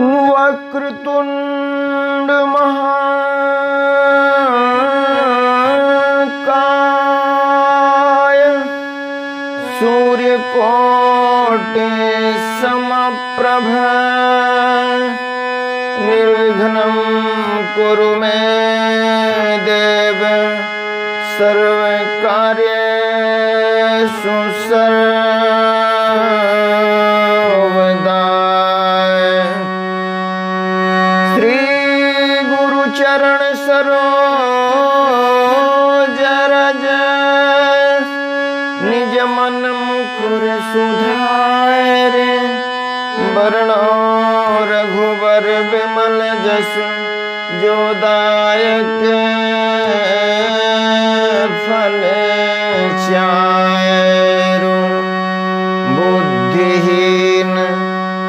वक्रतुंड महाकाय सूर्यकोटि समप्रभ निर्विघ्नं कुरु मे देव सर्वकार्येषु सर्वदा। श्री गुरु चरण सरोज रज निज मन मुकुर सुधारे वरणो रघुबर विमल जस जो दायक फल चारो। बुद्धिहीन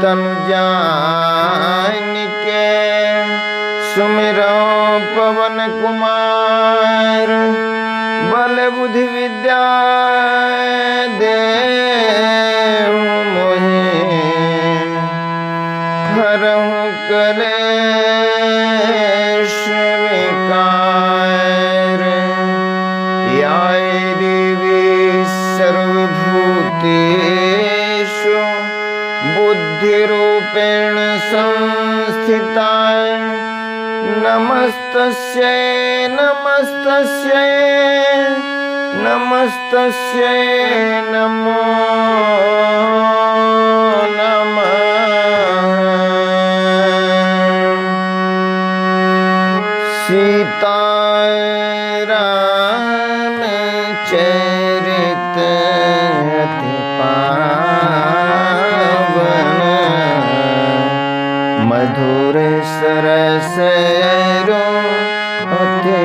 तनु जानिके सुमिरो पवन कुमार बल बुद्धि विद्या देहु मोहि हरहु कलेश विकार। या देवी सर्वभूतेषु बुद्धिरूपेण संस्थिता नमस्तस्यै नमस्तस्यै नमस्तस्यै नमो नमः। सीतारामचरित अति पावन मधुर सरस अति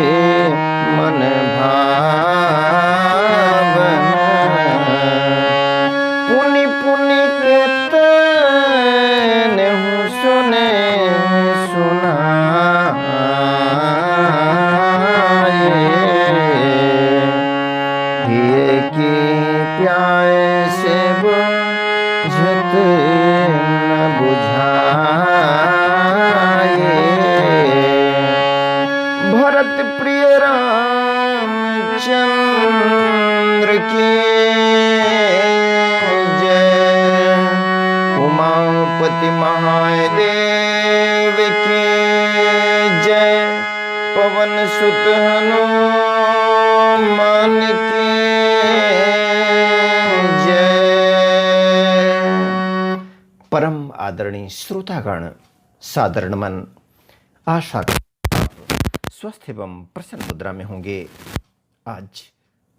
मन भावन। पुनि पुनि कीर्तन सुने सुनाए ये की प्यासे बुझत न बुझाए। भरत प्रिय रामचंद्र की जय। उमापति महादेव की जय। पवन सुत हनुमान की जय। परम आदरणीय श्रोतागण, साधारण मन, आशा स्वस्थ एवं प्रसन्न मुद्रा में होंगे। आज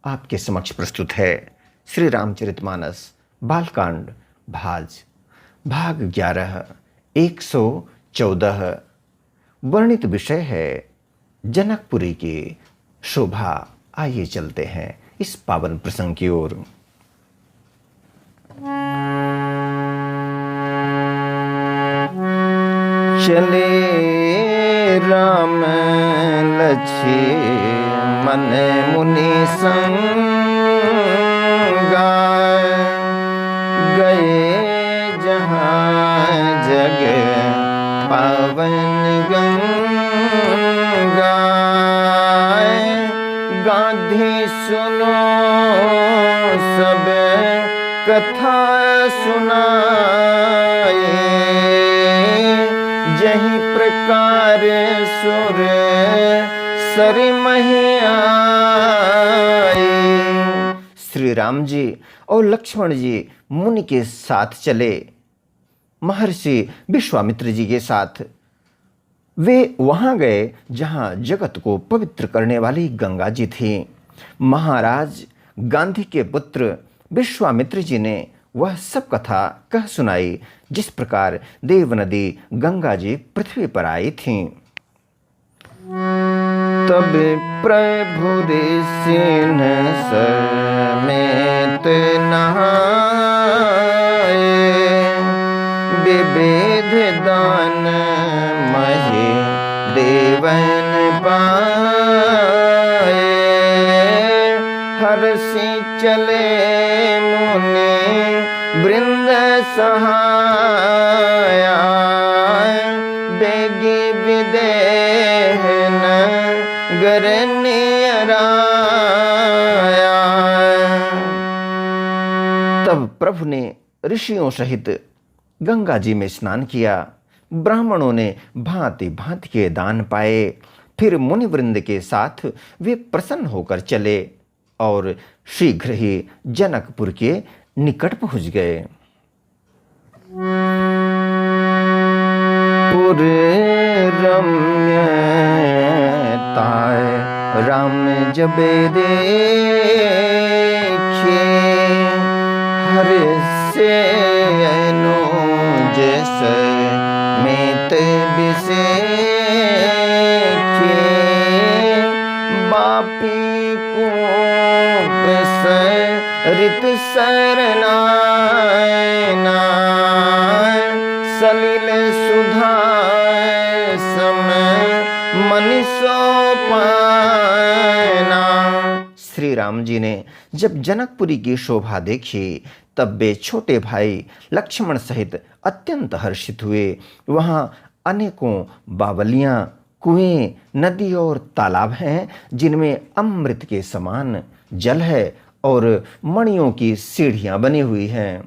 आपके समक्ष प्रस्तुत है श्री रामचरितमानस बालकांड भाग 11 114। वर्णित विषय है जनकपुरी की शोभा। आइए चलते हैं इस पावन प्रसंग की ओर। चले राम लक्ष्मण मुनि संगा गए जहाँ जग पावन गंगा। गांधी सुनो सब कथा सुनाए जही प्रकार सुर सरि मही आए। श्री राम जी और लक्ष्मण जी मुनि के साथ चले, महर्षि विश्वामित्र जी के साथ। वे वहां गए जहां जगत को पवित्र करने वाली गंगा जी थी। महाराज गांधी के पुत्र विश्वामित्र जी ने वह सब कथा कह सुनाई जिस प्रकार देव नदी गंगा जी पृथ्वी पर आई थी। तब प्रभु ऋषि समेत नहाए विविध दान मही देवन पाए। हर्षि चले मुनि वृंद सहाया प्रभु ने ऋषियों सहित गंगा जी में स्नान किया। ब्राह्मणों ने भांति भांति के दान पाए। फिर मुनिवृंद के साथ वे प्रसन्न होकर चले और शीघ्र ही जनकपुर के निकट पहुंच गए। पुर रम्य ताय राम जबे देखे, हर से नो जैसे मेत बिसेखे, बापी को रित सरनायना, सलिल सुधाय समय मनीषो पायना। श्री राम जी ने जब जनकपुरी की शोभा देखी तब वे छोटे भाई लक्ष्मण सहित अत्यंत हर्षित हुए। वहाँ अनेकों बावलियाँ, कुएं, नदी और तालाब हैं जिनमें अमृत के समान जल है और मणियों की सीढ़ियां बनी हुई हैं।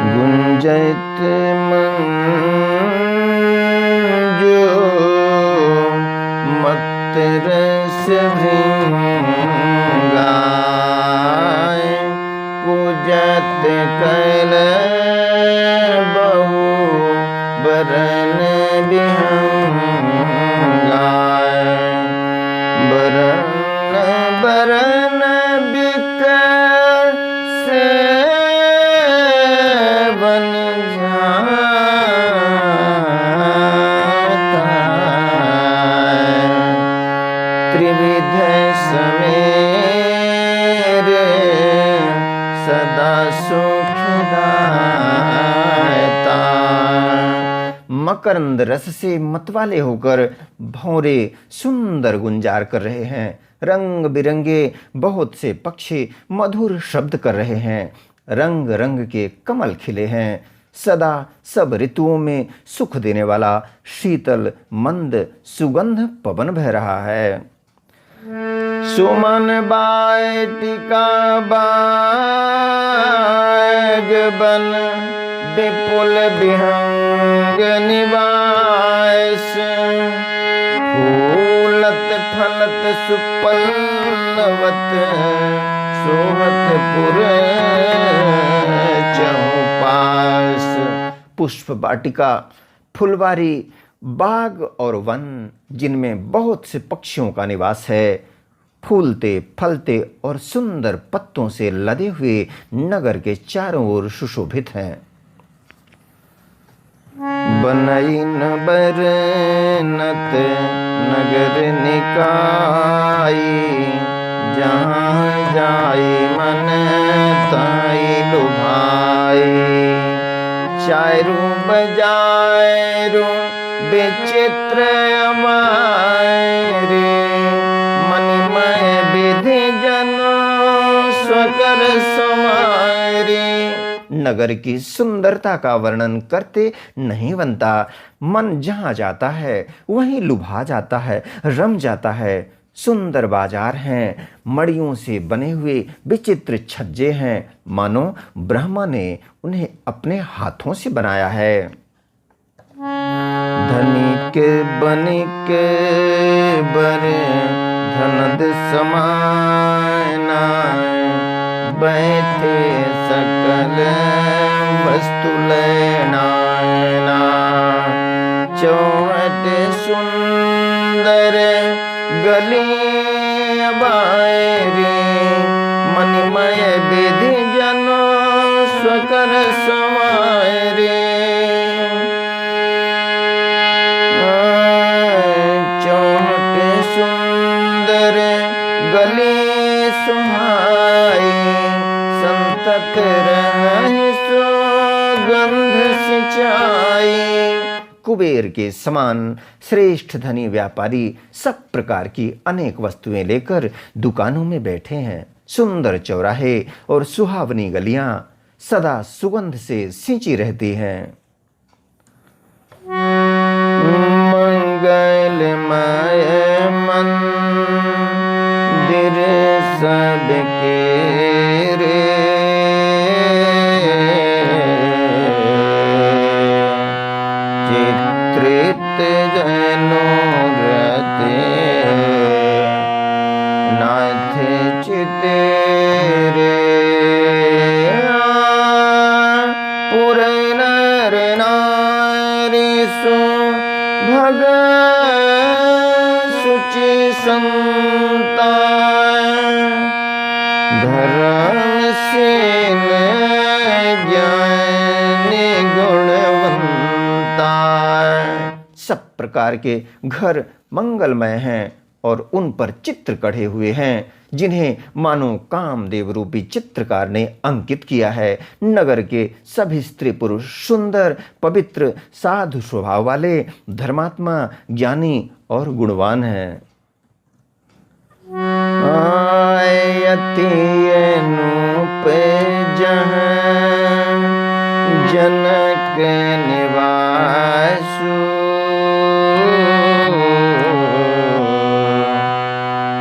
गुंजत मंजू मत रस भृंगाय, पूजत कैल बहु बरन बिहंगाय, बरन बरन बिक से बन जाता, त्रिविध समेर सदा सुखदायता। मकरंद रस से मतवाले होकर भौरे सुंदर गुंजार कर रहे हैं। रंग बिरंगे बहुत से पक्षी मधुर शब्द कर रहे हैं। रंग रंग के कमल खिले हैं। सदा सब ऋतुओं में सुख देने वाला शीतल मंद सुगंध पवन बह रहा है। सुमन बाटिका बाग बन, विपुल विहंग निवास, फूलत फलत सुपल्लवत, शोभत पुर चहुपास। पुष्प वाटिका, फुलवारी, बाग और वन जिनमें बहुत से पक्षियों का निवास है। फूलते फलते और सुंदर पत्तों से लदे हुए नगर के चारों ओर सुशोभित हैं। बनईन बरनत नगर निकाई, जहाँ जाई मन ताई लुभाई, चारू बजारू विचित्र अमारे, मणिमय विधि जनो स्वकर समारे। नगर की सुंदरता का वर्णन करते नहीं बनता। मन जहाँ जाता है वहीं लुभा जाता है, रम जाता है। सुंदर बाजार हैं, मड़ियों से बने हुए विचित्र छज्जे हैं, मानो ब्रह्मा ने उन्हें अपने हाथों से बनाया है। धनिक बनिक बर धनद समाना, बैठे सकल वस्तु लेना, चौहट सुंदर गली बायरी, मणिमय विधि जनो स्वकर समायरे। चौहट सुंदर गली सुहाई, संतत रहि सुगंध सिंचाई। कुबेर के समान श्रेष्ठ धनी व्यापारी सब प्रकार की अनेक वस्तुएं लेकर दुकानों में बैठे हैं। सुंदर चौराहे और सुहावनी गलियां सदा सुगंध से सिंची रहती हैं। मंगलमय मंदिर सबके रे, भग सुचि संता धर्मशील ज्ञानी गुणवंता। सब प्रकार के घर मंगलमय हैं और उन पर चित्र कढ़े हुए हैं जिन्हें मानो कामदेव रूपी चित्रकार ने अंकित किया है। नगर के सभी स्त्री पुरुष सुंदर, पवित्र, साधु स्वभाव वाले, धर्मात्मा, ज्ञानी और गुणवान हैं। आयति अनूप जहाँ जनक निवासु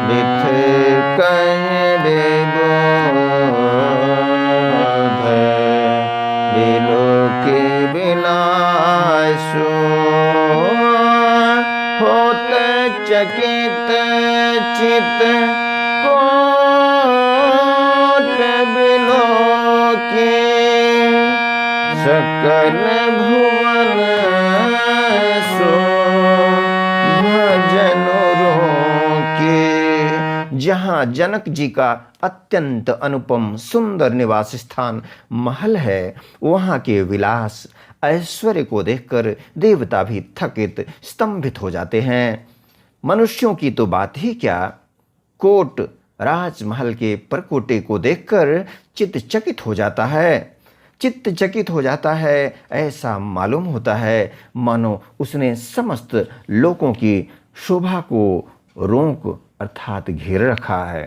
बिथ कहे बोध बिलो के बिलासु होत चकित चित कोट बिलो के सकल भुवन सो भजन रोके। जहाँ जनक जी का अत्यंत अनुपम सुंदर निवास स्थान महल है, वहाँ के विलास ऐश्वर्य को देखकर देवता भी थकित स्तंभित हो जाते हैं। मनुष्यों की तो बात ही क्या, कोट राजमहल के परकोटे को देखकर चित्त चकित हो जाता है। चित्त चकित हो जाता है, ऐसा मालूम होता है मानो उसने समस्त लोकों की शोभा को रोक अर्थात घेर रखा है।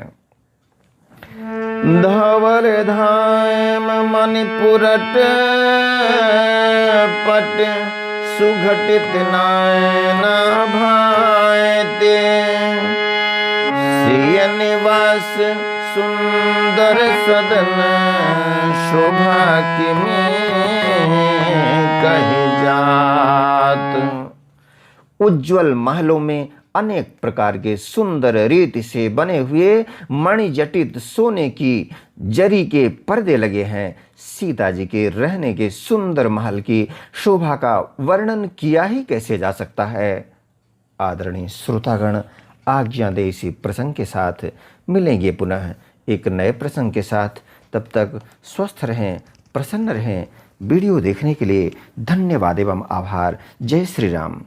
धवल धाम मणिपुरट पट सुघटित नायना भायते सिय निवास सुंदर सदन शोभा की कही जात। उज्ज्वल महलों में अनेक प्रकार के सुंदर रीति से बने हुए मणिजटित सोने की जरी के पर्दे लगे हैं। सीता जी के रहने के सुंदर महल की शोभा का वर्णन किया ही कैसे जा सकता है। आदरणीय श्रोतागण, आज्ञा दे इसी प्रसंग के साथ मिलेंगे पुनः एक नए प्रसंग के साथ। तब तक स्वस्थ रहें, प्रसन्न रहें। वीडियो देखने के लिए धन्यवाद एवं आभार। जय श्री राम।